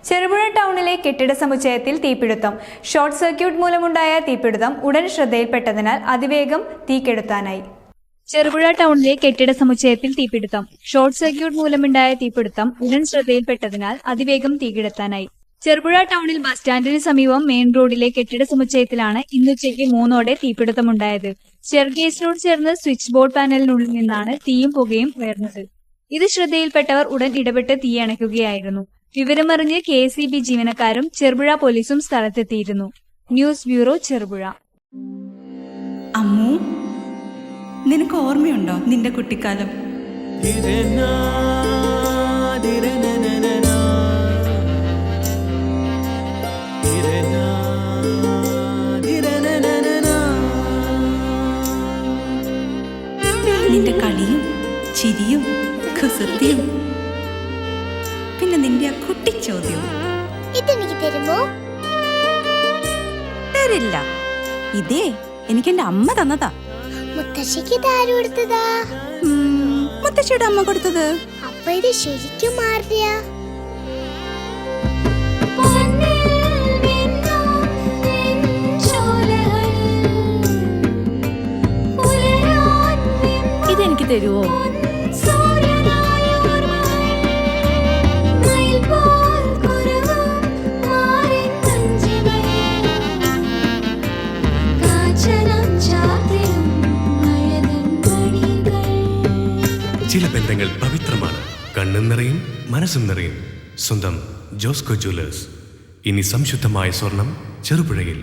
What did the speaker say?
ചെറുപുഴ ടൗണിലെ കെട്ടിട സമുച്ചയത്തിൽ തീപിടുത്തം. ഷോർട്ട് സർക്യൂട്ട് മൂലമുണ്ടായ തീപിടുത്തം ഉടൻ ശ്രദ്ധയിൽപ്പെട്ടതിനാൽ അതിവേഗം തീകെടുത്താനായി. ചെറുപുഴ ടൗണിലെ കെട്ടിട സമുച്ചയത്തിൽ തീപിടുത്തം. ഷോർട്ട് സർക്യൂട്ട് മൂലമുണ്ടായ തീപിടുത്തം ഉടൻ ശ്രദ്ധയിൽപ്പെട്ടതിനാൽ അതിവേഗം തീകെടുത്താനായി. ചെറുപുഴ ടൗണിൽ ബസ് സ്റ്റാൻഡിന് സമീപം മെയിൻ റോഡിലെ കെട്ടിട സമുച്ചയത്തിലാണ് ഇന്നുച്ചയ്ക്ക് 3ഓടെ തീപിടുത്തമുണ്ടായത്. സ്റ്റെയർകേസിനോട് ചേർന്ന് സ്വിച്ച് ബോർഡ് പാനലിനുള്ളിൽ നിന്നാണ് തീയും പുകയും ഉയർന്നത്. ഇത് ശ്രദ്ധയിൽപ്പെട്ടവർ ഉടൻ ഇടപെട്ട് തീയണയ്ക്കുകയായിരുന്നു. വിവരമറിഞ്ഞ് KSEB ജീവനക്കാരും ചെറുപുഴ പോലീസും സ്ഥലത്തെത്തിയിരുന്നു. News bureau, Cherupuzha. അമ്മു, നിനക്ക് ഓർമ്മയുണ്ടോ നിന്റെ കുട്ടിക്കാലം? നിന്റെ കളിയും ചിരിയും കുസൃതിയും, പിന്നെ നിന്റെ ആ കുട്ടിച്ചോദ്യവും. ഇതെനിക്ക് തരുമോ? തരില്ല. ഇതേ എനിക്ക് എന്റെ അമ്മ തന്നതാ. മുത്തശ്ശിക്ക് ഇതാര് കൊടുത്തതാ? മുത്തശ്ശിയുടെ അമ്മ കൊടുത്തത്. അപ്പൊ ഇത് ശരിക്കും മാറിയ ഇതെനിക്ക് തരുവോ? ചില ബന്ധങ്ങൾ പവിത്രമാണ്. കണ്ണും നിറയും മനസ്സും നിറയും. സ്വന്തം ജോസ്കോ ജ്വല്ലേഴ്സ്. ഇനി സംശുദ്ധമായ സ്വർണം ചെറുപുഴയിൽ.